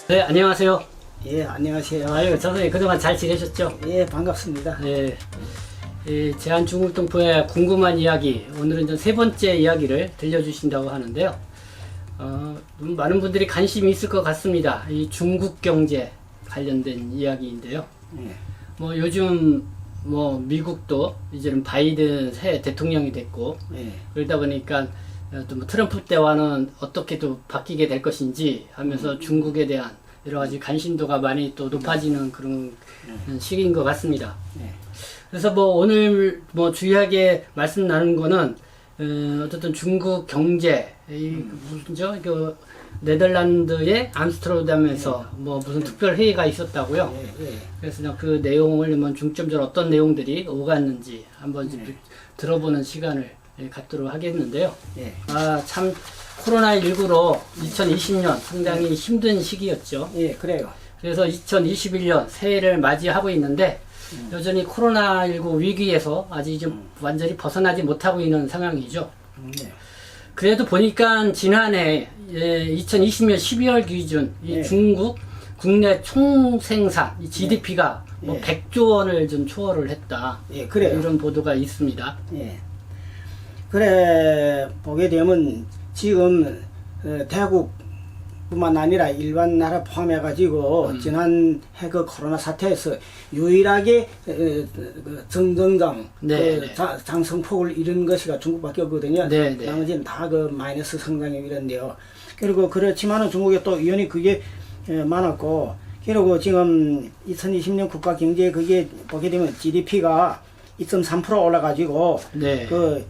네, 안녕하세요. 예, 안녕하세요. 아유, 선생님 그동안 잘 지내셨죠? 예, 반갑습니다. 네. 이 제한중국동포의 궁금한 이야기, 오늘은 이제 세 번째 이야기를 들려주신다고 하는데요. 많은 분들이 관심이 있을 것 같습니다. 이 중국 경제 관련된 이야기인데요. 예. 뭐 요즘 뭐 미국도 이제는 바이든 새 대통령이 됐고, 예. 그러다 보니까 또 뭐 트럼프 때와는 어떻게 또 바뀌게 될 것인지 하면서 중국에 대한 여러 가지 관심도가 많이 또 높아지는 그런 시기인 것 같습니다. 예. 그래서 뭐 오늘 뭐 주요하게 말씀 나눈 거는 어쨌든 중국 경제 무슨죠? 그 네덜란드의 암스테르담에서 뭐 무슨 특별 회의가 있었다고요. 예. 예. 그래서 그 내용을 뭐 중점적으로 어떤 내용들이 오갔는지 한번 들어보는 시간을 갖도록 하겠는데요. 예. 참 코로나19로 2020년 상당히 힘든 시기였죠. 예, 그래요. 그래서 2021년 새해를 맞이하고 있는데 여전히 코로나19 위기에서 아직 좀 완전히 벗어나지 못하고 있는 상황이죠. 예. 그래도 보니까 지난해 2020년 12월 기준 이 예. 중국 국내 총생산 이 GDP가 뭐 예. 100조 원을 좀 초월을 했다. 예, 그래요. 이런 보도가 있습니다. 예. 그래 보게 되면 지금 대국뿐만 아니라 일반 나라 포함해 가지고 지난해 그 코로나 사태에서 유일하게 정정장 네, 장성폭을 이룬 것이가 중국밖에 없거든요. 네, 네. 나머지는 다 그 마이너스 성장이 이런데요. 그리고 그렇지만은 중국에 또 위원이 그게 많았고, 그리고 지금 2020년 국가 경제 그게 보게 되면 GDP가 2.3% 올라가지고 네. 그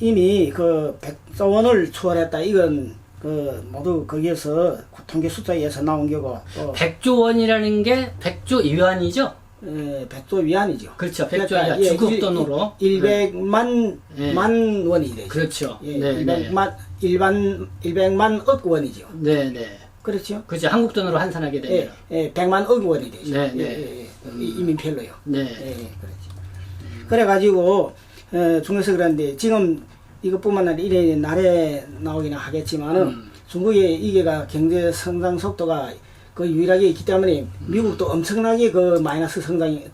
이미 그 100조 원을 초월했다. 이건 그 모두 거기에서 통계 숫자에서 나온 거고, 또 100조 원이라는 게 100조 위안이죠? 100조 위안이죠. 그렇죠. 100조 그러니까 위안. 중국 돈으로. 100만 네. 만 원이 되죠. 그렇죠. 예, 네, 네. 100만 억 원이죠. 네, 네. 그렇죠. 그렇죠. 한국 돈으로 환산하게 예, 되면. 100만 억 원이 되죠. 네, 예, 네. 예, 예. 이민별로요. 네. 예, 그렇죠. 그래가지고 중국에서 그런데 지금 이것뿐만 아니라 이래 날에 나오기는 하겠지만은 중국의 이게가 경제 성장 속도가 그 유일하게 있기 때문에 미국도 엄청나게 그 마이너스 성장이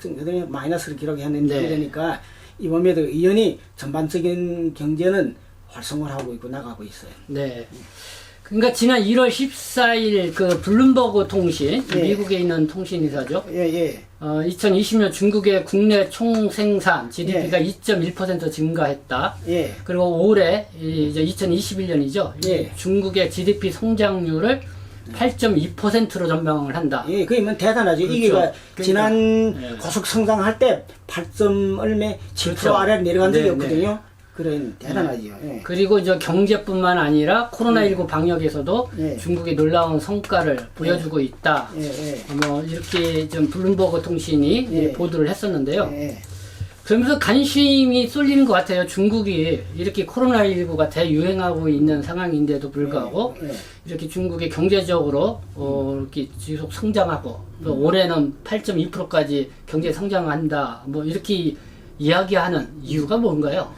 마이너스를 기록했는데, 네. 그러니까 이번에도 이연히 전반적인 경제는 활성화를 하고 있고 나가고 있어요. 네. 그러니까 지난 1월 14일 그 블룸버그 통신, 예. 미국에 있는 통신회사죠. 예, 예. 2020년 중국의 국내 총생산 GDP가 예. 2.1% 증가했다. 예. 그리고 올해 이제 2021년이죠. 예. 중국의 GDP 성장률을 8.2%로 전망을 한다. 예, 그러면 대단하죠. 그렇죠. 이게 그러니까, 지난 예. 고속 성장할 때 8점 얼마 7% 그렇죠. 아래로 내려간 적이 네, 없거든요. 그런 대단하죠. 예. 그리고 이제 경제뿐만 아니라 코로나19 방역에서도 예. 중국이 놀라운 성과를 보여주고 있다. 예, 예. 뭐 이렇게 좀 블룸버그 통신이 예. 보도를 했었는데요. 예. 그러면서 관심이 쏠리는 것 같아요. 중국이 이렇게 코로나19가 대유행하고 있는 상황인데도 불구하고 예. 이렇게 중국이 경제적으로 이렇게 지속 성장하고 또 올해는 8.2%까지 경제 성장한다. 뭐 이렇게 이야기하는 이유가 뭔가요?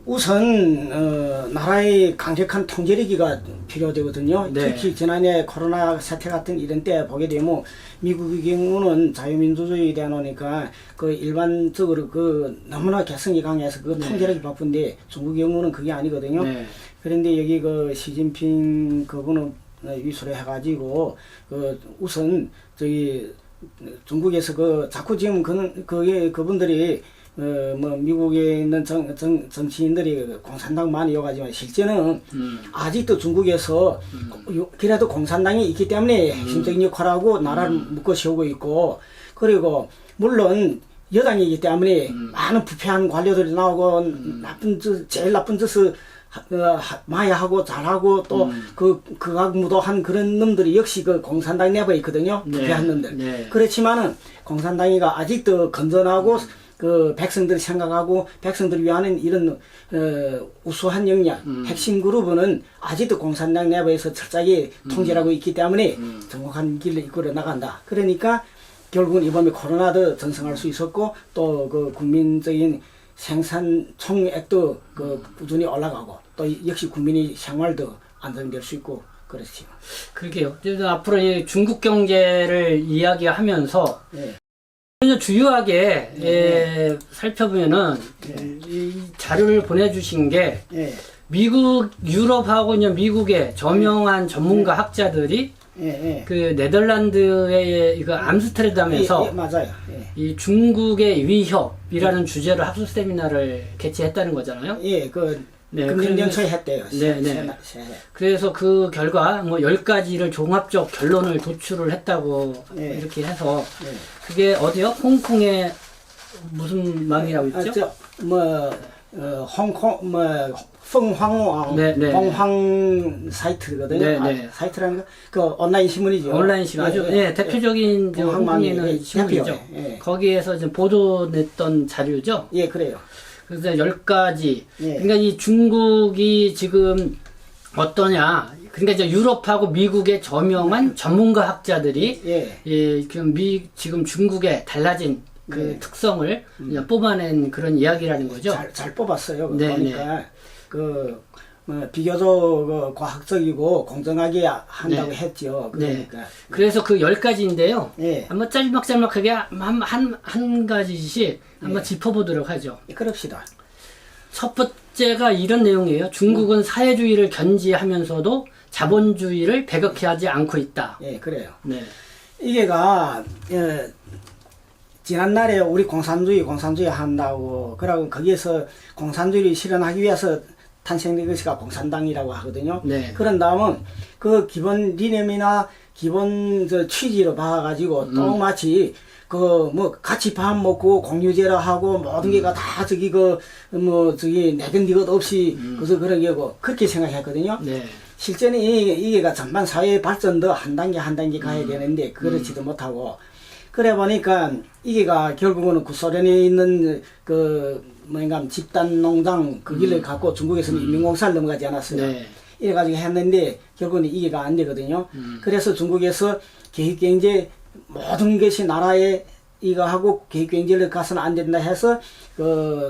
우선 나라의 강력한 통제력이 필요되거든요. 네. 특히 지난해 코로나 사태 같은 이런 때 보게 되면 미국의 경우는 자유민주주의에 대한 오니까 그 일반적으로 그 너무나 개성이 강해서 그 네. 통제력이 바쁜데 중국의 경우는 그게 아니거든요. 네. 그런데 여기 그 시진핑 그분은 위수를 해가지고 그 우선 저기 중국에서 그 자꾸 지금 그분들이 뭐 미국에 있는 정치인들이 공산당만이 여가지만 실제는 아직도 중국에서 그래도 공산당이 있기 때문에 핵심적인 역할하고 나라를 묶어 세우고 있고, 그리고 물론 여당이기 때문에 많은 부패한 관료들이 나오고 제일 나쁜 짓을 마야하고 잘하고 또 극악무도한 그런 놈들이 역시 그 공산당 내부에 있거든요. 부패한 놈들. 네. 그렇지만은 공산당이가 아직도 건전하고 그 백성들이 생각하고 백성들을 위하는 이런 우수한 역량, 핵심 그룹은 아직도 공산당 내부에서 철저하게 통제를 하고 있기 때문에 정확한 길을 이끌어 나간다. 그러니까 결국은 이번에 코로나도 전승할 수 있었고 또 그 국민적인 생산 총액도 그 꾸준히 올라가고 또 역시 국민의 생활도 안정될 수 있고 그렇지요. 그러게요. 그래서 앞으로 이 중국 경제를 이야기하면서 예. 주요하게 살펴보면은 이 자료를 보내주신 게 예. 미국, 유럽하고 이제 미국의 저명한 전문가 학자들이 예. 예. 그 네덜란드의 이거 암스테르담에서 예. 맞아요. 예. 이 중국의 위협이라는 주제로 학술 세미나를 개최했다는 거잖아요. 예. 그 네, 금년 연초에 했대요. 네. 그래서 그 결과 뭐 10가지를 종합적 결론을 도출을 했다고 네. 이렇게 해서 네. 그게 어디요? 홍콩의 무슨 망이라고 있죠? 홍콩 펑황 네, 네. 홍황 사이트거든요. 네, 네. 사이트라는 거 그 온라인 신문이죠. 온라인 신문 아주 대표적인 홍콩에 있는 신문이죠. 예. 거기에서 이제 보도냈던 자료죠. 예, 그래요. 그래서 10가지. 예. 그러니까 이 중국이 지금 어떠냐. 그러니까 이제 유럽하고 미국의 저명한 전문가 학자들이 예. 지금 중국의 달라진 그 네. 특성을 이제 뽑아낸 그런 이야기라는 거죠. 잘 뽑았어요. 네, 그러니까 비교적 과학적이고 공정하게 한다고 네. 했죠. 그러니까. 네. 그래서 그 10가지인데요. 예. 한번 짤막짤막하게 한 가지씩 한번 짚어보도록 하죠. 그럽시다. 첫 번째가 이런 내용이에요. 중국은 사회주의를 견지하면서도 자본주의를 배격해 하지 않고 있다. 예, 그래요. 네. 이게가 지난날에 우리 공산주의 한다고 그러고 거기에서 공산주의를 실현하기 위해서 탄생된 것이가 공산당이라고 하거든요. 네. 그런 다음은 그 기본 리념이나 기본 취지로 봐가지고 또 마치 그 같이 밥 먹고 공유제라 하고 모든 게가 다 내근 것 없이 그래서 그런 게고 그렇게 생각했거든요. 네. 실제는 이게가 전반 사회 발전도 한 단계 가야 되는데 그렇지도 못하고 그래 보니까 이게가 결국은 구소련에 있는 집단 농장 그 길을 갖고 중국에서는 인민공사를 넘어가지 않았어요. 네. 이래가지고 했는데 결국은 이게가 안 되거든요. 그래서 중국에서 계획경제 모든 것이 나라에 이거 하고 계획경제를 가서는 안 된다 해서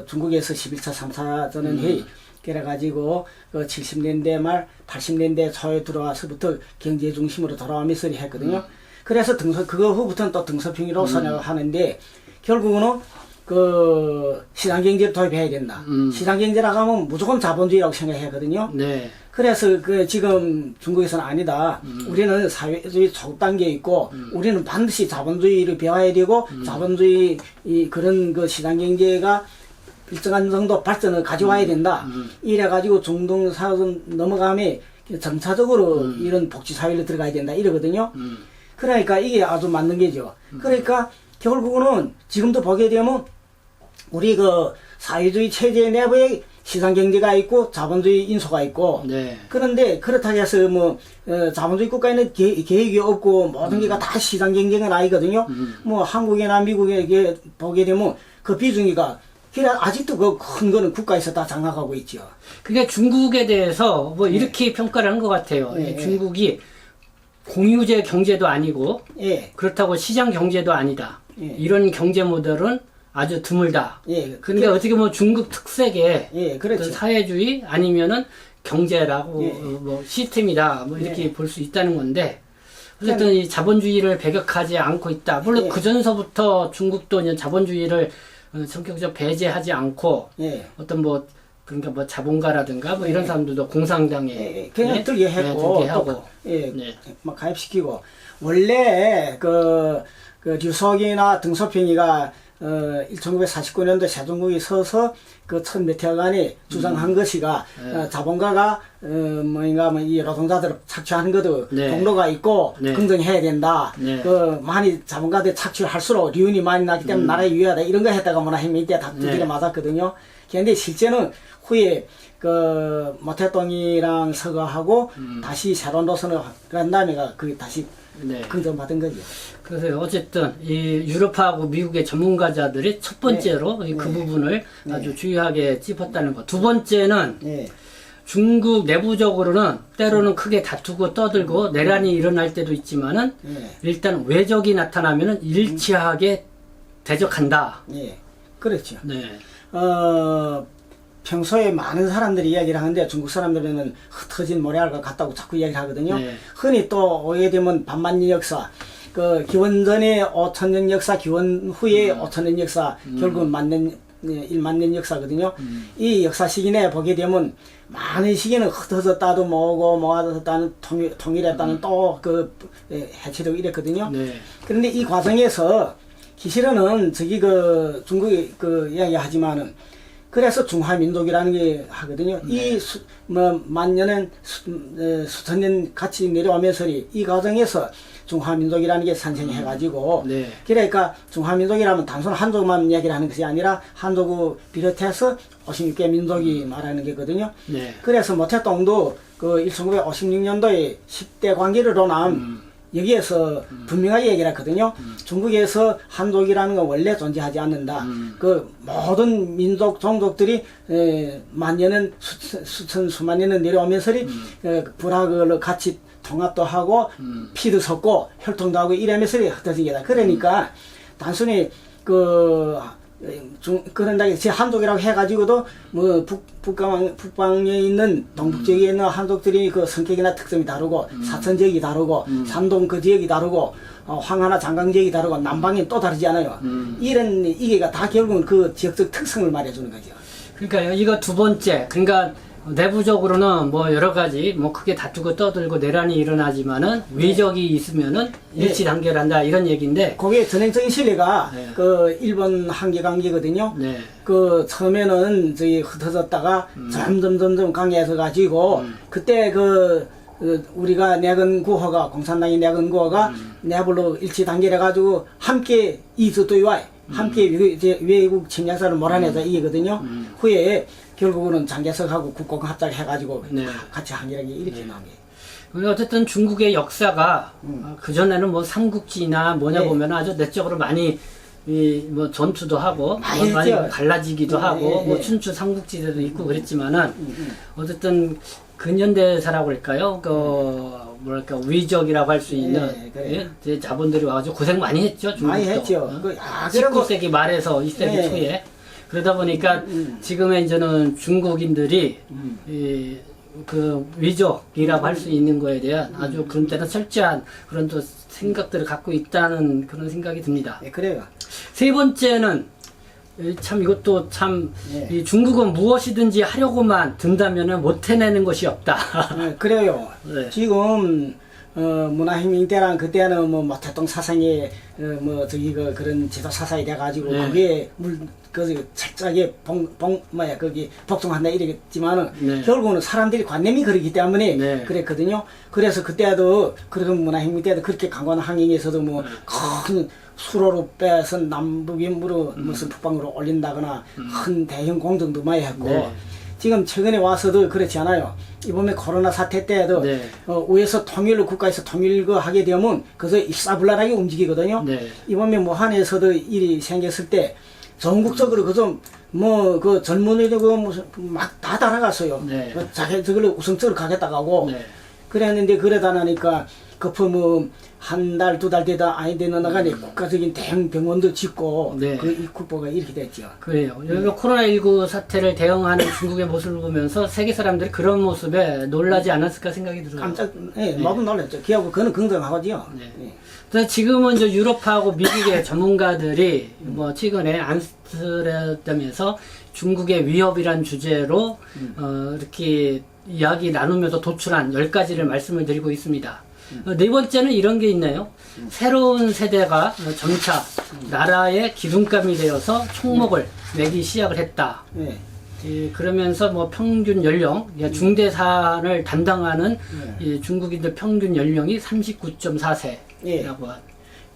중국에서 11차 3차 전원회의 그래가지고 70년대 말 80년대 초에 들어와서부터 경제 중심으로 돌아오면서 했거든요. 그래서 그거 후부터는 또 등소평이라고 선언을 하는데 결국은 시장경제를 도입해야 된다. 시장경제라고 하면 무조건 자본주의라고 생각하거든요. 네. 그래서 지금 중국에서는 아니다. 우리는 사회주의 초단계에 있고 우리는 반드시 자본주의를 배워야 되고 자본주의 그런 시장경제가 일정한 정도 발전을 가져와야 된다. 이래가지고 중동사회는 넘어가면 점차적으로 이런 복지사회로 들어가야 된다. 이러거든요. 그러니까 이게 아주 맞는 게죠. 그러니까 결국은 지금도 보게 되면 우리 사회주의 체제 내부에 시장경제가 있고 자본주의 인소가 있고 네. 그런데 그렇다고 해서 자본주의 국가에는 계획이 없고 모든 게가 다 시장경제가 아니거든요. 한국이나 미국에 보게 되면 그 비중이가 아직도 큰 거는 국가에서 다 장악하고 있죠. 그게 중국에 대해서 이렇게 평가를 한 것 같아요. 네. 중국이 공유제 경제도 아니고 예. 그렇다고 시장 경제도 아니다. 예. 이런 경제 모델은 아주 드물다. 예. 그러니까 어떻게 보면 중국 특색의 예, 그렇죠. 어떤 사회주의 아니면은 경제라고 예. 시스템이다. 이렇게 볼 수 있다는 건데 어쨌든 이 자본주의를 배격하지 않고 있다. 물론 예. 그 전서부터 중국도 이제 자본주의를 성격적 배제하지 않고 예. 어떤 그러니까 자본가라든가 이런 사람들도 공산당에 그냥 들게 했고 들게 하고 막 가입시키고 원래 류석이나 등소평이가 1949년도 세종국이 서서 첫 몇 해간에 주장한 것이가 자본가가 이 노동자들을 착취하는 것도 공로가 있고 긍정해야 된다. 많이 자본가들 착취할수록 리운이 많이 나기 때문에 나라에 유해하다. 이런 거 했다가 힘이 있대 다 두드려 맞았거든요. 그런데 실제는 후에 그 모택동이랑 서거하고 다시 새로운 노선을 간 다음에가 그 다시 네. 긍정받은 거죠. 그래서 어쨌든 이 유럽하고 미국의 전문가자들이 첫 번째로 그 부분을 아주 주요하게 짚었다는 것. 두 번째는 예. 중국 내부적으로는 때로는 크게 다투고 떠들고 내란이 일어날 때도 있지만은 예. 일단 외적이 나타나면은 일치하게 대적한다. 예. 그렇죠. 네. 평소에 많은 사람들이 이야기를 하는데 중국 사람들은 흩어진 모래알과 같다고 자꾸 이야기를 하거든요. 네. 흔히 또 오해되면 반만년 역사, 그 기원 전에 5천년 역사, 기원 후에 5천년 역사, 결국은 만년, 1만년 역사거든요. 이 역사 시기 내에 보게 되면 많은 시기는 흩어졌다도 뭐고 모아졌다는 통일했다는 또 그 해체되고 이랬거든요. 네. 그런데 이 과정에서 기실은 저기 그 중국이 그 이야기 하지만은 그래서 중화민족이라는 게 하거든요. 네. 이 만년은 수천 년 같이 내려오면서 이 과정에서 중화민족이라는 게 산생해가지고 네. 그러니까 중화민족이라면 단순 한족만 이야기를 하는 것이 아니라 한족을 비롯해서 56개 민족이 말하는 게거든요. 네. 그래서 모택동도 그 1956년도에 10대 관계로 남 여기에서 분명하게 얘기를 했거든요. 중국에서 한족이라는 건 원래 존재하지 않는다. 그 모든 민족, 종족들이 만년은 수천, 수만 년은 내려오면서 불화를 같이 통합도 하고 피도 섞고 혈통도 하고 이러면서 흩어진 게다. 그러니까 단순히 그런다고 제 한족이라고 해가지고도 뭐 북방에 있는 동북 지역에 있는 한족들이 그 성격이나 특성이 다르고 사천 지역이 다르고山동 그 지역이 다르고 황하나 장강 지역이 다르고 남방이 또 다르지 않아요. 이런 이게가 다 결국은 그 지역적 특성을 말해주는 거죠. 그러니까 이거 두 번째. 그러니까 내부적으로는 뭐 여러 가지 뭐 크게 다투고 떠들고 내란이 일어나지만은 외적이 있으면은 일치 단결한다 이런 얘기인데 그게 전형적인 신뢰가 네. 그 일본 한계 관계거든요. 네. 그 처음에는 저기 흩어졌다가 점점 강해져 가지고 그때 우리가 내건 구호가 공산당이 내건 구호가 내불로 일치 단결해 가지고 함께 이즈도이와 함께 외국 침략사를 몰아내자 이거든요. 후에 결국은 장개석하고 국공 합작해가지고 네. 같이 한결하게 이렇게 나온 게. 어쨌든 중국의 역사가 그전에는 뭐 삼국지나 뭐냐 네. 보면 아주 내적으로 많이 뭐 전투도 하고 많이 많이 했죠. 갈라지기도 네, 하고 네, 뭐 네. 춘추 삼국지대도 있고 그랬지만은 어쨌든 근현대사라고 할까요? 뭐랄까 위적이라고 할 수 있는 네, 그래요. 예? 이제 자본들이 와가지고 고생 많이 했죠. 중국도. 많이 했죠. 그리고 19세기 말에서 20세기 네. 초에 그러다 보니까 지금의 이제는 중국인들이 그 위족이라고 할 수 있는 거에 대한 아주 그런 때는 철저한 그런 또 생각들을 갖고 있다는 그런 생각이 듭니다. 네, 그래요. 세 번째는 참 이것도 참 네. 이 중국은 무엇이든지 하려고만 든다면은 못 해내는 것이 없다. 네, 그래요. 네. 지금 문화혁명 때랑 그때는 뭐 모택동 사상에 그런 제도 사상이 돼가지고 네. 그게 철저하게 거기 복종한다 이랬지만은 네. 결국은 사람들이 관념이 그러기 때문에 네. 그랬거든요. 그래서 그때도 그런 문화혁명 때도 그렇게 강권 항행에서도 뭐 큰 수로로 빼서 남북이 무슨 북방으로 올린다거나 큰 대형 공정도 많이 했고 네. 지금 최근에 와서도 그렇지 않아요. 이번에 코로나 사태 때도 네. 위에서 통일을 국가에서 통일을 하게 되면 그래서 일사불란하게 움직이거든요. 네. 이번에 무한에서도 일이 생겼을 때 전국적으로 그 젊은이들 무슨 막 다 달아갔어요. 네. 자기 저걸로 우선적으로 가겠다고 하고 네. 그랬는데 그러다 나니까 거품 한 달, 두 달 되다 아니 되는 나가니 국가적인 대형 병원도 짓고 네. 이 국보가 이렇게 됐죠. 그래요. 여기가 코로나19 사태를 대응하는 중국의 모습을 보면서 세계 사람들이 그런 모습에 놀라지 않았을까 생각이 들어요. 깜짝, 너무 놀랐죠. 기하고 그거는 긍정하거든요. 네. 예. 근데 지금은 이제 유럽하고 미국의 전문가들이 뭐 최근에 암스테르담에서 중국의 위협이란 주제로 이렇게 이야기 나누면서 도출한 10가지를 말씀을 드리고 있습니다. 네 번째는 이런 게 있네요. 새로운 세대가 점차 나라의 기둥감이 되어서 총목을 매기 시작을 했다. 예. 그러면서 뭐 평균 연령, 중대산을 담당하는 이 중국인들 평균 연령이 39.4세라고 예.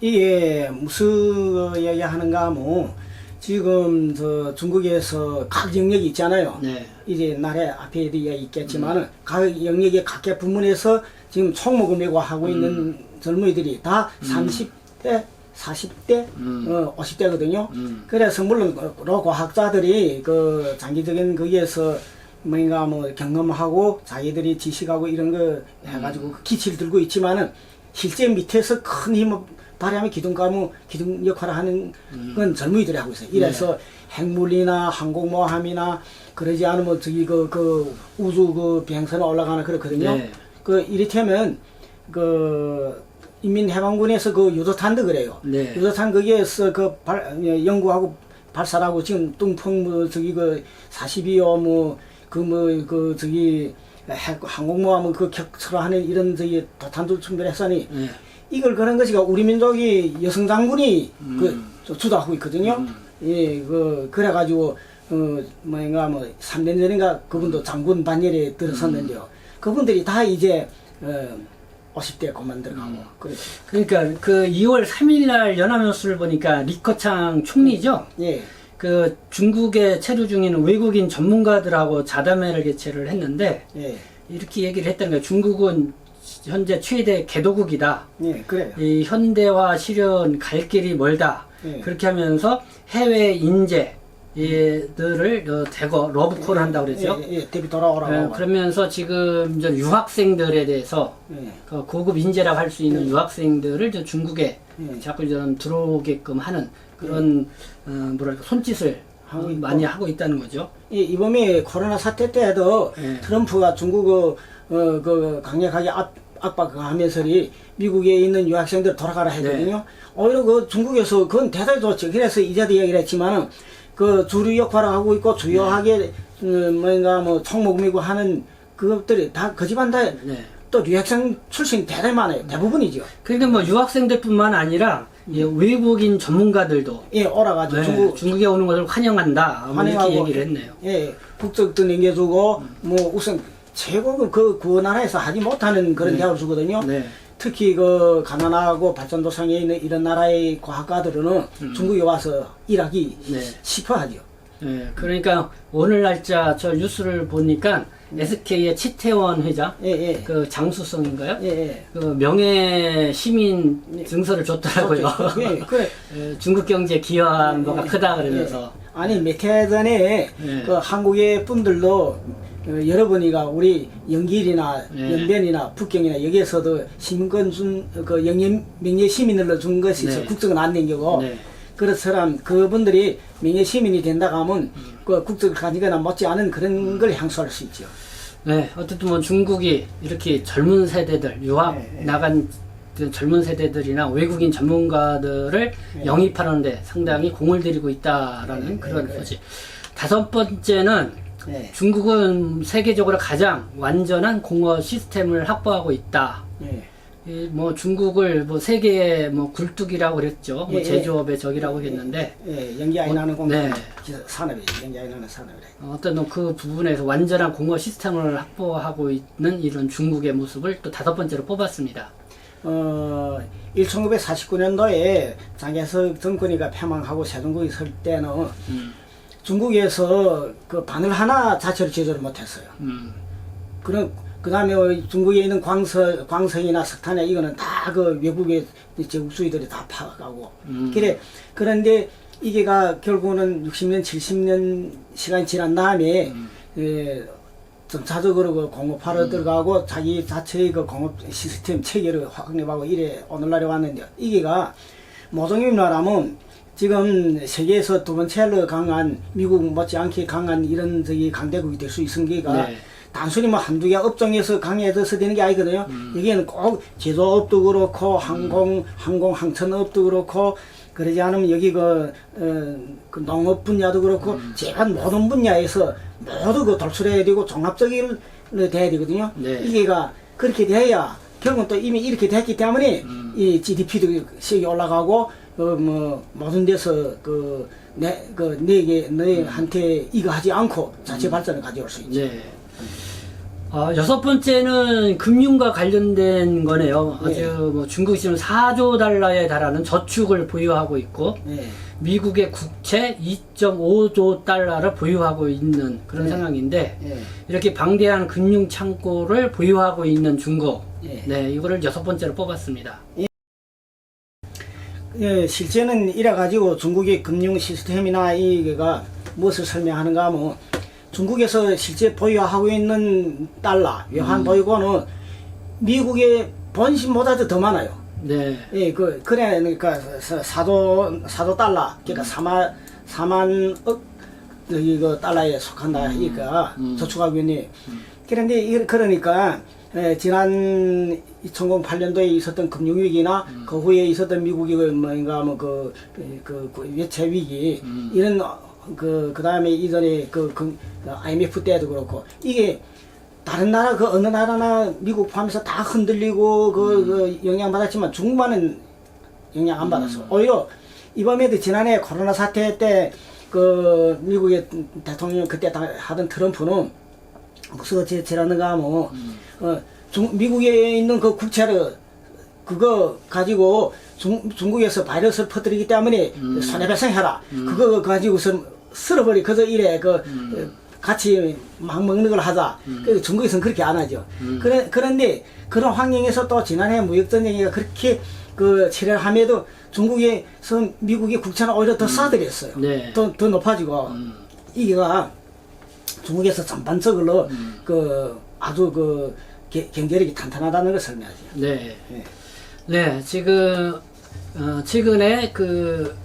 이게 무슨 이야기 하는가 하면 지금 저 중국에서 각 영역이 있잖아요. 네. 이제 나라 앞에도 있겠지만은 각 영역의 각계 부문에서 지금 총목을 메고 하고 있는 젊은이들이 다 30대, 40대, 50대거든요. 그래서 물론 여러 과학자들이 그 장기적인 거기에서 뭔가 뭐 경험하고 자기들이 지식하고 이런 거 해가지고 기치를 들고 있지만은 실제 밑에서 큰 힘을 발휘하면 기둥 역할을 하는 건 젊은이들이 하고 있어요. 이래서 핵물리나 항공모함이나 그러지 않으면 저기 그 우주 그 비행선에 올라가나 그렇거든요. 네. 그 이를테면 그 인민해방군에서 그 유도탄도 그래요. 네. 유도탄 거기에서 그 연구하고 발사하고 지금 뚱풍 뭐 저기 그 42호 그 저기 항공모함 그 격철하는 이런 저기 도탄도 준비했으니 네. 이걸 그런 것이가 우리 민족이 여성 장군이 그 주도하고 있거든요. 예, 그래가지고 뭐인가 뭐 3년 전인가 그분도 장군 반열에 들어섰는데요. 그분들이 다 이제 50대 그만 들어가고 그렇죠. 그러니까 그 2월 3일 날 연합뉴스를 보니까 리커창 총리죠. 예. 그 중국에 체류 중인 외국인 전문가들하고 자담회를 개최를 했는데 예. 이렇게 얘기를 했다는 거예요. 중국은 현재 최대 개도국이다. 예, 그래요. 이 현대화 실현 갈 길이 멀다. 예. 그렇게 하면서 해외 인재들을 대거 러브콜 한다고 그랬죠. 예, 데뷔 돌아오라고. 그러면서 지금 이제 유학생들에 대해서 예. 그 고급 인재라고 할 수 있는 유학생들을 저 중국에 예. 자꾸 좀 들어오게끔 하는 그런 뭐랄까 손짓을 하고 있고. 많이 하고 있다는 거죠. 예, 이번에 코로나 사태 때에도 예. 트럼프가 중국을 그 강력하게 압박하면서 미국에 있는 유학생들 돌아가라 했거든요. 오히려 그 중국에서 그건 대단히 좋죠. 그래서 이제도 얘기를 했지만은 그 주류 역할을 하고 있고 주요하게 뭔가 뭐 총목미고 하는 그것들이 다 그 집안 다 또 유학생 출신 대단히 많아요. 대부분이죠. 그러니까 뭐 유학생들뿐만 아니라 외국인 전문가들도 예, 오라가지고 중국에 오는 것을 환영한다. 뭐 이렇게 환영하고, 얘기를 했네요. 예, 국적도 남겨주고 뭐 우선 최고 그 나라에서 하지 못하는 그런 대우를 주거든요. 네. 특히 그 가난하고 발전도상에 있는 이런 나라의 과학가들은 중국에 와서 일하기 네. 싶어하죠. 네, 그러니까 오늘 날짜 저 뉴스를 보니까 SK의 치태원 회장, 예, 예. 그 장수성인가요? 예, 예. 그 명예 시민 증서를 줬더라고요. 예, 그래. 중국 경제 기여한 바가 크다 그러면서. 아니 몇 해 전에 예. 그 한국의 분들도 여러분이가 우리 영길이나 예. 연변이나 북경이나 여기에서도 시민권 그 명예 시민으로 준 것이 있어. 네. 국적은 안 남기고. 네. 그렇처럼 그분들이 명예 시민이 된다고 하면 그 국적을 가지거나 못지않은 그런 걸 향수할 수 있죠. 네, 어쨌든 뭐 중국이 이렇게 젊은 세대들, 유학 네, 네. 나간 그 젊은 세대들이나 외국인 전문가들을 영입하는데 상당히 공을 들이고 있다라는 그런 거지. 다섯 번째는 네. 중국은 세계적으로 가장 완전한 공업 시스템을 확보하고 있다. 예. 뭐 중국을 뭐 세계의 뭐 굴뚝이라고 그랬죠. 뭐 예, 제조업의 적이라고 했는데 예, 연기 아이 나는 공업 네. 산업이 연기 아이 나는 산업이래. 어떤 그 부분에서 완전한 공업 시스템을 확보하고 있는 이런 중국의 모습을 또 다섯 번째로 뽑았습니다. 1949년도에 장개석 정권이가 패망하고 새정국이 설 때는 중국에서 그 바늘 하나 자체를 제조를 못했어요. 그 다음에 중국에 있는 광석이나 석탄이나 이거는 다 그 외국의 제국 수의들이 다 파가고. 그런데 이게가 결국은 60년, 70년 시간이 지난 다음에 점차적으로 그 공업화로 들어가고 자기 자체의 그 공업 시스템 체계를 확립하고 이래 오늘날에 왔는데 이게가 모종입니다라면 지금 세계에서 두 번째로 강한 미국 못지않게 강한 이런 저기 강대국이 될 수 있은 게가 네. 단순히 뭐 한두 개 업종에서 강해져서 되는 게 아니거든요. 여기에는 꼭 제조업도 그렇고 항천업도 그렇고 그러지 않으면 여기 그 농업 분야도 그렇고 제한 모든 분야에서 모두 그 돌출해야 되고 종합적으로 돼야 되거든요. 네. 이게가 그렇게 돼야 결국은 또 이미 이렇게 됐기 때문에 이 GDP도 세계 올라가고 뭐 모든 데서 내게, 음. 그, 너희한테 이거 하지 않고 자체 발전을 가져올 수 있죠. 네. 여섯 번째는 금융과 관련된 거네요. 네. 아주 뭐 중국이 지금 4조 달러에 달하는 저축을 보유하고 있고, 네. 미국의 국채 2.5조 달러를 보유하고 있는 그런 네. 상황인데, 예. 이렇게 방대한 금융 창고를 보유하고 있는 중국. 예. 네, 이거를 여섯 번째로 뽑았습니다. 예, 실제는 이래가지고 중국의 금융 시스템이나 이게가 무엇을 설명하는가 하면 중국에서 실제 보유하고 있는 달러, 외환 보유고는 미국의 본신보다도 더 많아요. 네. 예, 그러니까 사도 달러, 그러니까 4만억 그 달러에 속한다, 이니까 저축하고 있니. 그런데 그러니까 지난 2008년도에 있었던 금융위기나 그 후에 있었던 미국의 뭔가 뭐 외채 위기 이런 그 다음에 이전에 IMF 때도 그렇고 이게 다른 나라 어느 나라나 미국 포함해서 다 흔들리고 그 영향 받았지만 중국만은 영향 안 받았어. 오히려 이번에도 지난해 코로나 사태 때 그 미국의 대통령 그때 하던 트럼프는 무슨 어찌라는가 하면 미국에 있는 그 국채를 그거 가지고 중국에서 바이러스를 퍼뜨리기 때문에 손해배상해라. 그거 가지고서 쓸어버리. 그저 이래 같이 막 먹는 걸 하자. 중국에서는 그렇게 안 하죠. 그런데 그런 환경에서 또 지난해 무역전쟁이 그렇게 치료를 함에도 중국에서 미국의 국채는 오히려 더 싸들였어요. 네. 더 높아지고 이게가 중국에서 전반적으로 아주 경제력이 탄탄하다는 걸 설명하죠. 네. 네. 네, 지금 최근에 그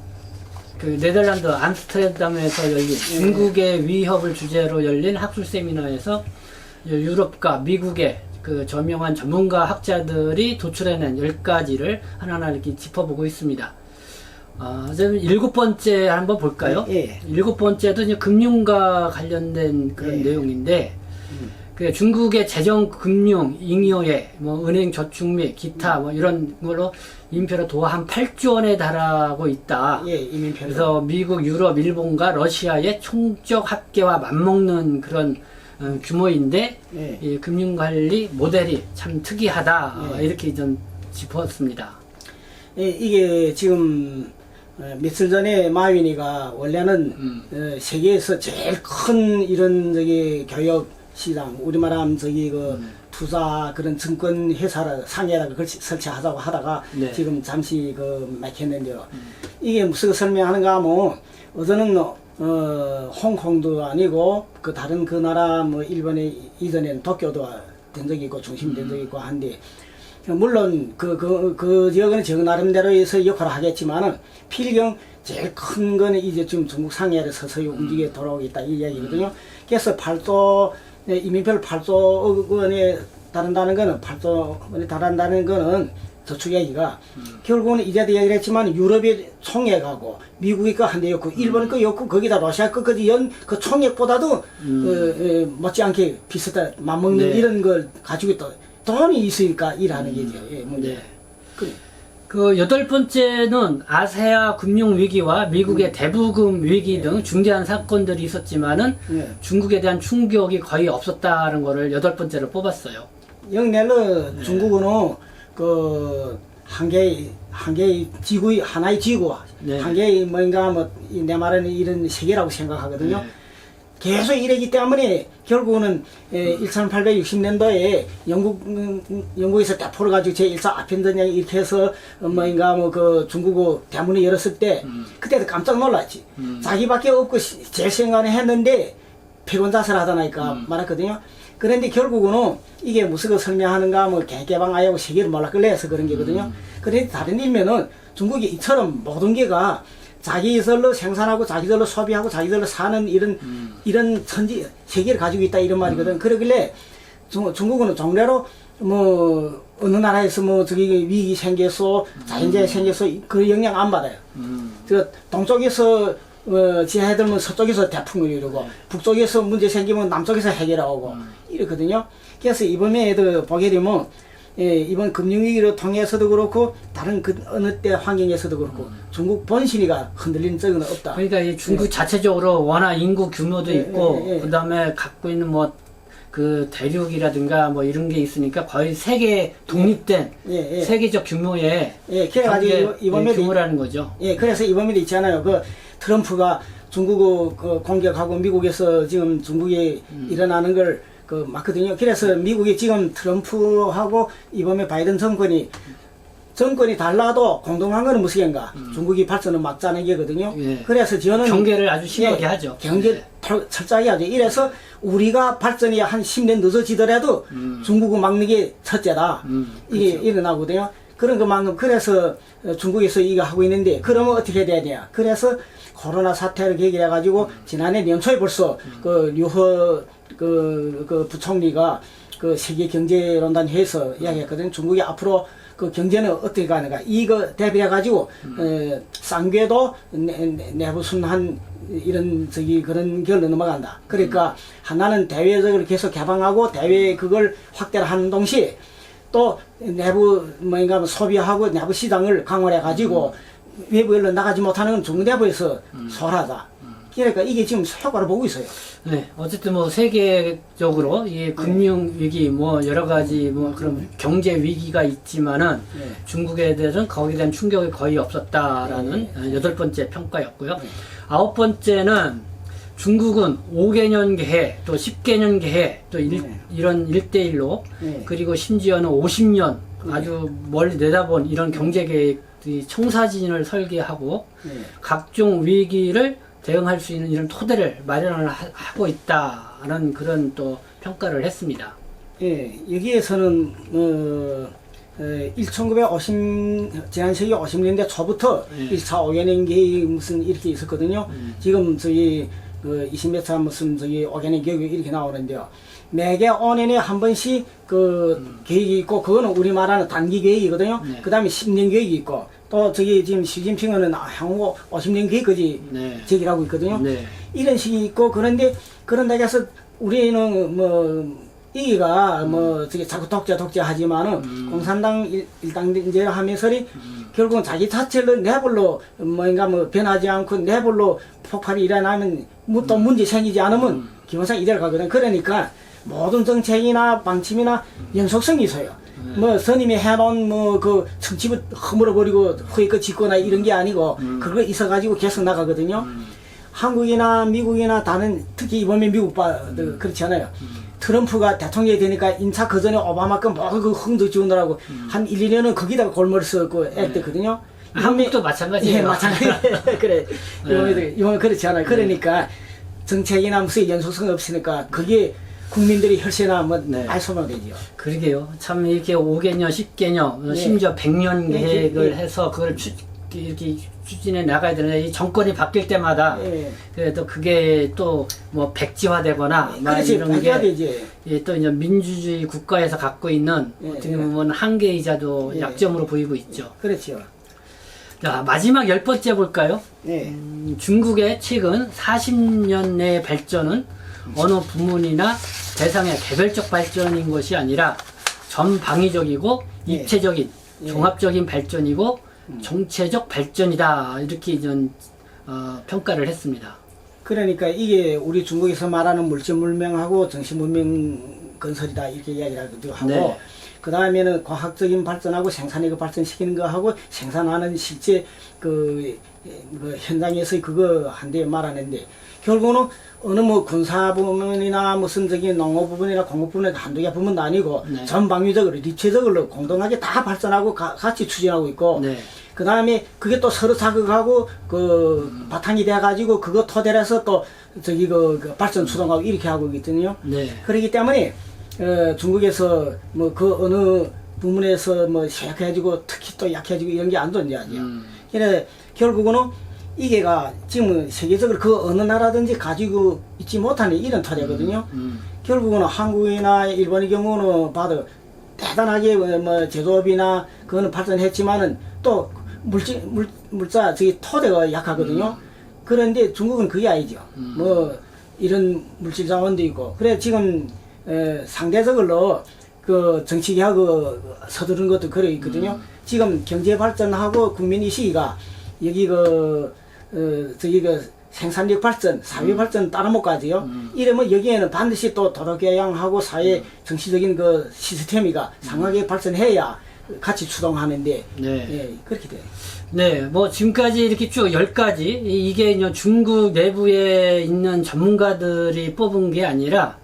네덜란드 암스테르담에서 열린 중국의 위협을 주제로 열린 학술 세미나에서 유럽과 미국의 그 저명한 전문가 학자들이 도출해낸 10가지를 하나하나 이렇게 짚어보고 있습니다. 지금 7번째 한번 볼까요? 예. 7번째도 이제 금융과 관련된 그런 예. 내용인데, 그 중국의 재정, 금융, 잉여의, 뭐 은행 저축 및 기타 뭐 이런 걸로 인표로 도하 한 8조 원에 달하고 있다. 예, 이민표. 그래서 미국, 유럽, 일본과 러시아의 총적 합계와 맞먹는 그런 규모인데, 예. 이 금융관리 모델이 참 특이하다. 예. 이렇게 좀 짚었습니다. 예, 이게 지금 며칠 전에 마윈이가 원래는 세계에서 제일 큰 이런 교역 시장, 우리말 하면 투자 그런 증권 회사를 상해라고 설치하자고 하다가 네. 지금 잠시 막혔는데요. 이게 무슨 설명하는가 하면 어제는 홍콩도 아니고 다른 그 나라 뭐 일본에 이전에는 도쿄도 된 적이 있고 중심이 된 적이 있고 한데 물론 그 지역은 저 나름대로에서 역할을 하겠지만은 필경 제일 큰 거는 이제 지금 중국 상해를 서서히 움직여 돌아오겠다 이 이야기거든요. 그래서 이민표를 8조 원에 달한다는 거는 8조 원에 달한다는 거는 저축 얘기가 결국은 이제도 얘기를 했지만 유럽의 총액하고 미국의 거 한 대였고 일본 거였고 거기다 러시아 거까지 그 총액보다도 못지않게 비슷한 맞먹는 네. 이런 걸 가지고 있다. 돈이 있으니까 일하는 게죠. 예, 문제. 네. 그 8번째는 아세아 금융 위기와 미국의 대부금 위기 등 중대한 사건들이 있었지만은 예. 중국에 대한 충격이 거의 없었다는 거를 8번째로 뽑았어요. 영내로 중국은 한 개의 지구, 하나의 지구, 네. 한 개의 뭔가 내 말은 이런 세계라고 생각하거든요. 네. 계속 이러기 때문에 결국은 1860년도에 영국에서 대포를 가지고 제1차 아편전쟁 이렇게 해서 뭔가 중국어 대문을 열었을 때 그때도 깜짝 놀랐지. 자기밖에 없고 제일 생각을 했는데 패권자살 하다니까 말했거든요. 그런데 결국은 이게 무슨 거 설명하는가 개개방 아이하고 세계를 몰락을 해서 그런 게거든요. 그런데 다른 일면은 중국이 이처럼 모든 게가 자기들로 생산하고 자기들로 소비하고 자기들로 사는 이런 천지 세계를 가지고 있다 이런 말이거든. 그러길래 중국은 종래로 어느 나라에서 위기 생겨서 자연재해 생겨서 그 영향 안 받아요. 동쪽에서 지하 들면 서쪽에서 태풍을 이루고 북쪽에서 문제 생기면 남쪽에서 해결하고 이렇거든요. 그래서 이번에도 보게 되면 이번 금융위기를 통해서도 그렇고 다른 어느 때 환경에서도 그렇고 중국 본신이가 흔들린 적은 없다. 그러니까 이 중국 자체적으로 워낙 인구 규모도 있고 그다음에 갖고 있는 그 대륙이라든가 뭐 이런 게 있으니까 거의 세계 독립된 예, 예. 세계적 규모의 예, 그래가지고 이번에 규모라는 거죠. 예, 그래서 이번에도 있잖아요. 그 트럼프가 중국을 공격하고 미국에서 지금 중국에 일어나는 걸 그 맞거든요. 그래서 미국이 지금 트럼프하고 이번에 바이든 정권이 달라도 공동한 거는 무엇인가? 중국이 발전을 막자는 게거든요. 예. 그래서 저는 경계를 아주 심하게 예, 하죠. 경계 네. 철저하게 하죠. 이래서 우리가 발전이 한 10년 늦어지더라도 중국을 막는 게 첫째다. 이게 그렇죠. 일어나거든요. 그런 것만큼 그래서 중국에서 이거 하고 있는데 그러면 어떻게 돼야 되냐? 그래서 코로나 사태를 계기해 가지고 지난해 연초에 벌써 그 류허 그 부총리가 그 세계 경제론단 회의에서 이야기했거든요. 중국이 앞으로 그 경제는 어떻게 가는가 이거 대비해 가지고 쌍궤도 내부 순환 이런 그런 결로 넘어간다. 그러니까 하나는 대외적으로 계속 개방하고 대외 그걸 확대를 하는 동시에 또 내부 뭔가 소비하고 내부 시장을 강화해 가지고 외부로 나가지 못하는 건 중국 내부에서 소홀하다. 그러니까 이게 지금 효과를 보고 있어요. 네, 어쨌든 뭐 세계적으로 이 금융 위기 뭐 여러 가지 뭐 그런 경제 위기가 있지만은 네. 중국에 대해서는 거기에 대한 충격이 거의 없었다라는 여덟 번째 평가였고요. 아홉 번째는 중국은 5개년 계획, 또 10개년 계획, 또 이런 1대1로 네. 그리고 심지어는 50년 아주 멀리 내다본 이런 경제 계획이 청사진을 설계하고 네. 각종 위기를 대응할 수 있는 이런 토대를 마련을 하고 있다는 그런 또 평가를 했습니다. 예, 여기에서는 1950 지난 세기 50년대 초부터 1차 5개년 계획 무슨 이렇게 있었거든요. 지금 저기 그 20몇 차 무슨 저기 5개년 계획이 이렇게 나오는데요. 매개 5년에 한 번씩 그 계획이 있고 그거는 우리 말하는 단기 계획이거든요. 네. 그다음에 10년 계획이 있고 또 저기 지금 시진핑은 향후 50년 계획까지 네. 제기를 하고 있거든요. 네. 이런 식이 있고 그런데 그런다고 해서 우리는 뭐 이기가 뭐 저기 자꾸 독재 하지만은 공산당 일당제를 하면서 결국은 자기 자체를 내불로 뭔가 뭐 변하지 않고 내불로 폭발이 일어나면 또 문제 생기지 않으면 기본상 이대로 가거든. 그러니까 모든 정책이나 방침이나 연속성이 있어요. 뭐 스님이 해놓은 뭐 그 청집을 허물어버리고 후회껏 짓거나 이런 게 아니고 그거 있어가지고 계속 나가거든요. 한국이나 미국이나 다른 특히 이번에 미국 그렇지 않아요. 트럼프가 대통령이 되니까 인차 그 전에 오바마 건 모두 그 흥도 지우느라고 한 1, 2년은 거기다가 골머리 써고 애했거든요. 한국도 마찬가지예요. 예, 마찬가지. 그래. 이번에 그렇지 않아요. 그러니까 정책이나 무슨 연속성 없으니까 그게 국민들이 혈세나 뭐 많이 소모되지요. 그러게요. 참 이렇게 5개년, 10개년, 네. 심지어 100년 네, 계획을 네. 해서 그걸 이렇게 추진해 나가야 되는데 이 정권이 바뀔 때마다 예. 그래도 그게 또 뭐 백지화되거나 막 그렇지, 이런 바뀌어야 게 되지. 예, 또 이제 민주주의 국가에서 갖고 있는 예, 어떻게 보면 한계이자도 예. 약점으로 보이고 있죠. 그렇죠. 자, 마지막 10번째 볼까요? 네. 중국의 최근 40년 내 발전은 어느 부문이나 대상의 개별적 발전인 것이 아니라 전방위적이고 예. 입체적인 예. 종합적인 발전이고 정체적 발전이다 이렇게 평가를 했습니다. 그러니까 이게 우리 중국에서 말하는 물질문명하고 정신문명 건설이다 이렇게 이야기를 하고 네. 그 다음에는 과학적인 발전하고 생산력을 발전시키는 거하고 생산하는 실제 그 현장에서 그거 한데 말하는데 결국은 어느 뭐 군사 부문이나 무슨 저기 농업 부분이나 공업 부분이 한두 개 부문도 아니고 네. 전방위적으로 입체적으로 공동하게 다 발전하고 같이 추진하고 있고 네. 그 다음에 그게 또 서로 자극하고 그 바탕이 돼가지고 그거 토대로 해서 또 저기 그 발전 추동하고 이렇게 하고 있거든요. 네. 그렇기 때문에 중국에서 뭐 그 어느 부문에서 뭐 약해지고 특히 또 약해지고 이런 게 안 존재하죠. 그래 결국은 이게가 지금 세계적으로 그 어느 나라든지 가지고 있지 못하는 이런 토대거든요. 결국은 한국이나 일본의 경우는 봐도 대단하게 뭐 제조업이나 그거는 발전했지만은 또 물자 저기 토대가 약하거든요. 그런데 중국은 그게 아니죠. 뭐 이런 물질 자원도 있고 그래 지금 상대적으로 그 정치계하고 서두른 것도 그래 있거든요. 지금 경제 발전하고 국민의 시기가 여기 저기 생산력 발전, 사회 발전 따라 못 가지요. 이러면 여기에는 반드시 또 도덕교양하고 사회 정치적인 그 시스템이가 상하게 발전해야 같이 추동하는데 네. 예, 그렇게 돼요. 네, 뭐 지금까지 이렇게 쭉 10가지 이게 이제 중국 내부에 있는 전문가들이 뽑은 게 아니라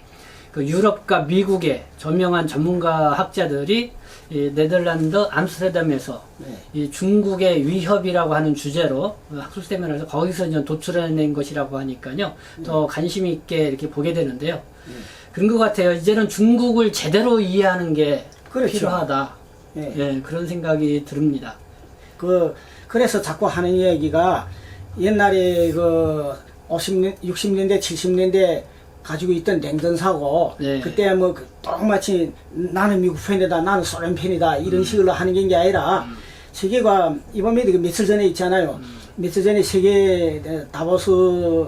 그 유럽과 미국의 저명한 전문가 학자들이 이 네덜란드 암스테르담에서 네. 이 중국의 위협이라고 하는 주제로 학술 세미나에서 거기서 이제 도출해낸 것이라고 하니까요 더 관심 있게 이렇게 보게 되는데요. 그런 것 같아요. 이제는 중국을 제대로 이해하는 게 그렇죠. 필요하다. 예. 예, 그런 생각이 듭니다. 그래서 자꾸 하는 이야기가 옛날에 그 50년, 60년대, 70년대 가지고 있던 냉전사고, 네. 그때 뭐 똑같이 나는 미국 편이다, 나는 소련 편이다, 이런 식으로 하는 게 아니라, 세계가 이번에 며칠 전에 있잖아요. 며칠 전에 세계 다보스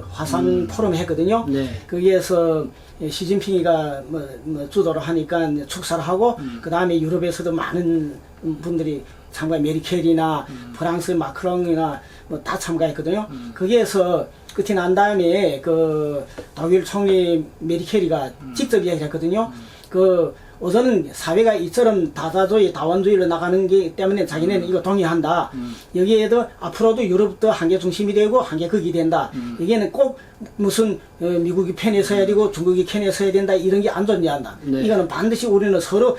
화산 포럼 했거든요. 네. 거기에서 시진핑이가 뭐 주도를 하니까 축사를 하고, 그 다음에 유럽에서도 많은 분들이 참가, 메리켈이나 프랑스 마크롱이나 뭐 다 참가했거든요. 거기에서 끝이 난 다음에 그 독일 총리 메리켈이가 직접 이야기를 했거든요. 그 우선은 사회가 이처럼 다자주의, 다원주의로 나가는 게 때문에 자기네는 이거 동의한다. 여기에도 앞으로도 유럽도 한계 중심이 되고 한계 극이 된다. 여기에는 꼭 무슨 미국이 편에 서야 되고 중국이 편에 서야 된다 이런 게 안 존재한다. 네. 이거는 반드시 우리는 서로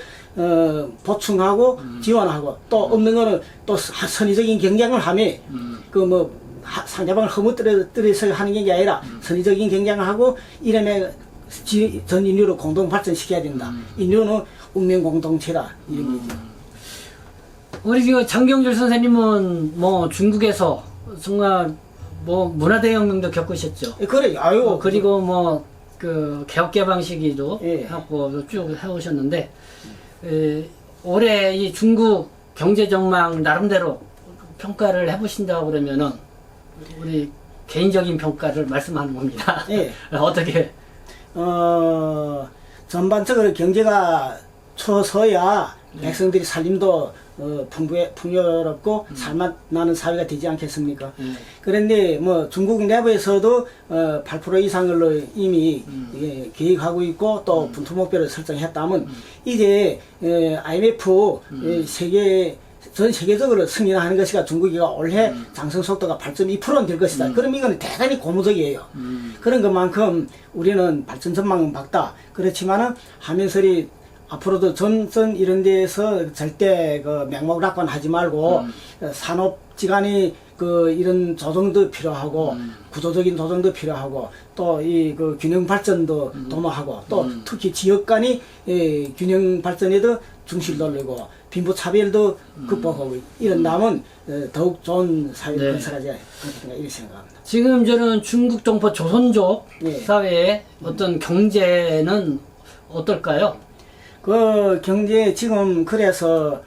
보충하고 지원하고 또 없는 거는 또 선의적인 경쟁을 하며 그 뭐 상대방을 허무뜨려서 하는 게 아니라 선의적인 경쟁을 하고 이러면 전 인류를 공동 발전시켜야 된다. 인류는 운명 공동체다. 이런 얘기죠. 우리 그 장경줄 선생님은 뭐 중국에서 정말 뭐 문화대혁명도 겪으셨죠. 그래, 아유. 그리고 뭐 그 개혁개방 시기도 예. 하고 쭉 해오셨는데 올해 이 중국 경제 전망 나름대로 평가를 해보신다고 그러면은 우리 개인적인 평가를 말씀하는 겁니다. 예. 어떻게? 전반적으로 경제가 쳐서야 백성들이 살림도 풍요롭고 살맛나는 사회가 되지 않겠습니까? 그런데 뭐 중국 내부에서도 8% 이상으로 이미 예, 계획하고 있고 또 분투 목표를 설정했다면 이제 IMF 전 세계적으로 승인하는 것이가 중국이가 올해 장성 속도가 8.2%는 될 것이다. 그럼 이거는 대단히 고무적이에요. 그런 것만큼 우리는 발전 전망은 밝다. 그렇지만은 하면서리 앞으로도 전선 이런 데에서 절대 그 맹목 낙관하지 말고 산업지간이 그 이런 조정도 필요하고 구조적인 조정도 필요하고 또 이 그 균형 발전도 도모하고 또 특히 지역 간의 균형 발전에도 중시를 돌리고 빈부 차별도 극복하고 이런다면 더욱 좋은 사회를 네. 건설하지 않겠는가 이렇게 생각합니다. 지금 저는 중국 동포 조선족 예. 사회의 어떤 경제는 어떨까요? 그 경제 지금 그래서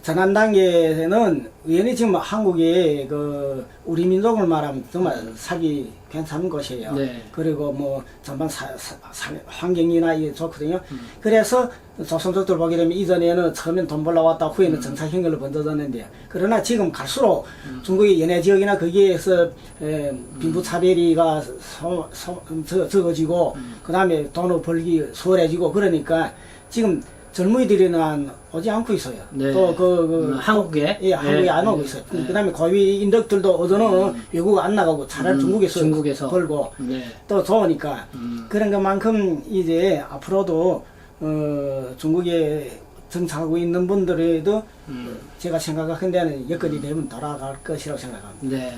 전환 단계에는 의원이 지금 한국이 그 우리 민족을 말하면 정말 살기 괜찮은 곳이에요. 네. 그리고 뭐 전반 환경이나 이게 좋거든요. 그래서 조선족들 보게 되면 이전에는 처음엔 돈 벌러 왔다 후에는 정착행렬로 번져졌는데 그러나 지금 갈수록 중국의 연해 지역이나 거기에서 빈부차별이가 적어지고 그 다음에 돈을 벌기 수월해지고 그러니까 지금 젊은이들은 오지 않고 있어요. 네. 또 한국에? 예, 한국에 네. 안 오고 있어요. 그다음에 고위 인덕들도 어제는 외국 안 나가고 차라리 중국에서 벌고 네. 또 좋으니까 그런 것만큼 이제 앞으로도 중국에 정착하고 있는 분들에도 제가 생각한 데는 여건이 되면 돌아갈 것이라고 생각합니다. 네.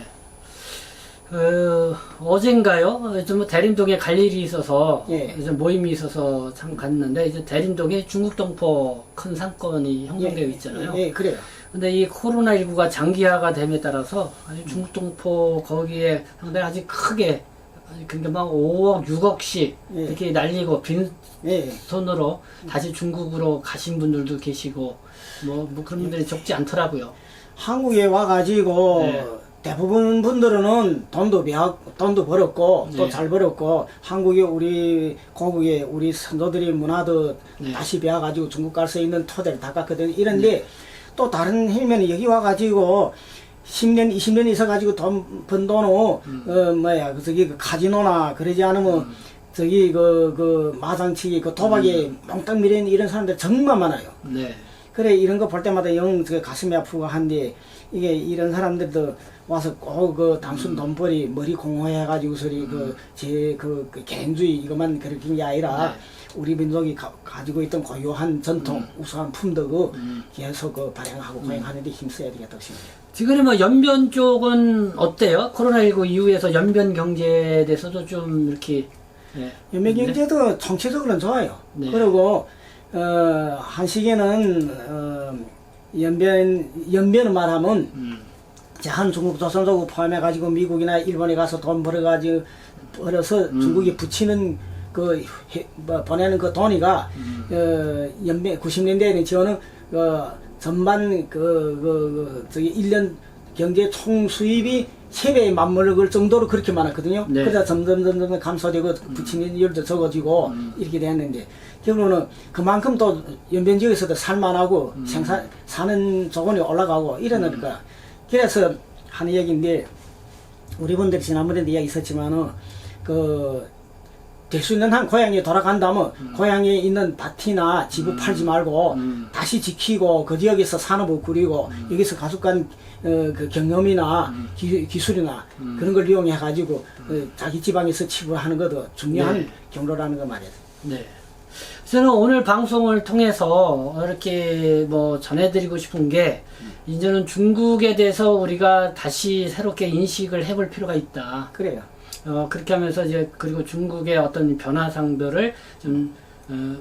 어젠가요? 이제 뭐 대림동에 갈 일이 있어서 예. 이제 모임이 있어서 참 갔는데 이제 대림동에 중국 동포 큰 상권이 형성되어 있잖아요. 예, 그래요. 근데 이 코로나19가 장기화가 됨에 따라서 아주 중국 동포 거기에 상당히 아주 크게 그러니까 막 5억, 6억씩 예. 이렇게 날리고 예. 빈손으로 다시 중국으로 가신 분들도 계시고 뭐 그런 분들이 적지 않더라고요. 한국에 와가지고 네. 대부분 분들은 돈도 벌었고 또 네. 잘 벌었고 한국에 우리 고국에 우리 선조들이 문화도 네. 다시 배워가지고 중국 갈 수 있는 토대를 닦았거든요. 이런데 또 다른 힘면이 여기 와가지고 10년, 20년 있어가지고 번 돈은, 저기, 그 카지노나, 그러지 않으면, 저기, 마장치기, 도박에 몽땅 미련 이런 사람들 정말 많아요. 네. 그래, 이런 거 볼 때마다 가슴이 아프고 한데, 이게 이런 사람들도 와서 꼭 단순 돈벌이, 머리 공허해가지고 소리, 개인주의, 이것만 그렇게 게 아니라, 우리 민족이 가지고 있던 고유한 전통, 우수한 품덕을 계속 발행하고 고행하는 데 힘써야 되겠다고 생각해요. 지금 뭐 연변 쪽은 어때요? 코로나19 이후에서 연변 경제에 대해서도 좀 이렇게 연변 경제도 총체적으로는 좋아요. 네. 그리고 한 시기에는 연변을 말하면 한 중국 조선족을 포함해가지고 미국이나 일본에 가서 돈 벌어서 중국에 붙이는 보내는 그 돈이가 연변 90년대에는 지원은 전반 저기 1년 경제 총 수입이 3배에 맞먹을 정도로 그렇게 많았거든요. 네. 그러다 점점 감소되고 붙이는 일도 적어지고 이렇게 됐는데 결국은 그만큼 또 연변 지역에서도 살만하고 사는 조건이 올라가고 이러니까 그래서 하는 얘기인데 우리 분들이 지난번에도 이야기 있었지만은 될 수 있는 한 고향에 돌아간다면 고향에 있는 밭이나 집을 팔지 말고 다시 지키고 그 지역에서 산업을 꾸리고 여기서 가족간 그 경험이나 기술이나 그런 걸 이용해 가지고 자기 지방에서 치부하는 것도 중요한 네. 경로라는 거 말이에요. 네. 저는 오늘 방송을 통해서 이렇게 뭐 전해드리고 싶은 게 이제는 중국에 대해서 우리가 다시 새롭게 인식을 해볼 필요가 있다. 그래요. 그렇게 하면서 이제 그리고 중국의 어떤 변화상들을 좀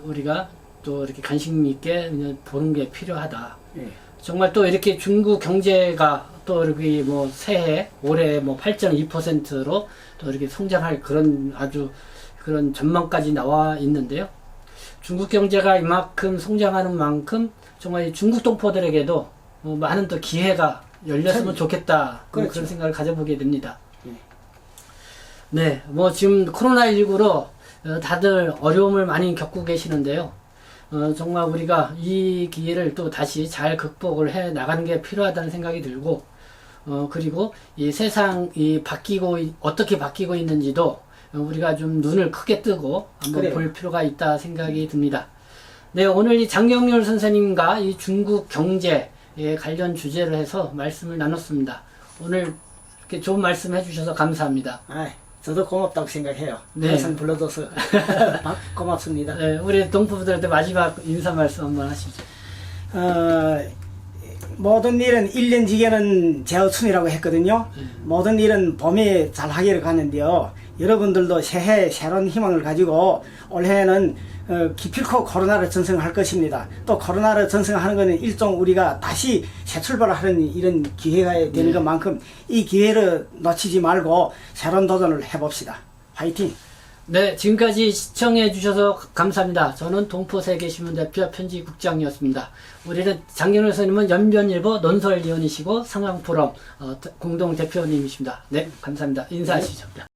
우리가 또 이렇게 관심 있게 보는 게 필요하다. 예. 정말 또 이렇게 중국 경제가 또 이렇게 뭐 새해 올해 뭐 8.2%로 또 이렇게 성장할 그런 아주 그런 전망까지 나와 있는데요. 중국 경제가 이만큼 성장하는 만큼 정말 중국 동포들에게도 많은 또 기회가 열렸으면 좋겠다. 그렇죠. 그런 생각을 가져보게 됩니다. 네, 뭐 지금 코로나19로 다들 어려움을 많이 겪고 계시는데요. 정말 우리가 이 기회를 또 다시 잘 극복을 해 나가는 게 필요하다는 생각이 들고, 그리고 이 세상이 어떻게 바뀌고 있는지도 우리가 좀 눈을 크게 뜨고 한번 그래요. 볼 필요가 있다 생각이 듭니다. 네, 오늘 이 장경률 선생님과 이 중국 경제에 관련 주제로 해서 말씀을 나눴습니다. 오늘 이렇게 좋은 말씀 해주셔서 감사합니다. 저도 고맙다고 생각해요. 네. 항상 불러줘서 고맙습니다. 네, 우리 동포들한테 마지막 인사 말씀 한번 하시죠. 모든 일은 1년 지게는 제어춘이라고 했거든요. 모든 일은 봄에 잘 하기를 가는데요. 여러분들도 새해 새로운 희망을 가지고 올해는 기필코 코로나를 전승할 것입니다. 또 코로나를 전승하는 것은 일종 우리가 다시 새 출발을 하는 이런 기회가 되는 것만큼 이 기회를 놓치지 말고 새로운 도전을 해봅시다. 화이팅! 네, 지금까지 시청해 주셔서 감사합니다. 저는 동포세계신문대표 편집국장이었습니다. 우리는 장경률 선생님은 연변일보 논설위원이시고 상황포럼 공동대표님이십니다. 네, 감사합니다. 인사하시죠.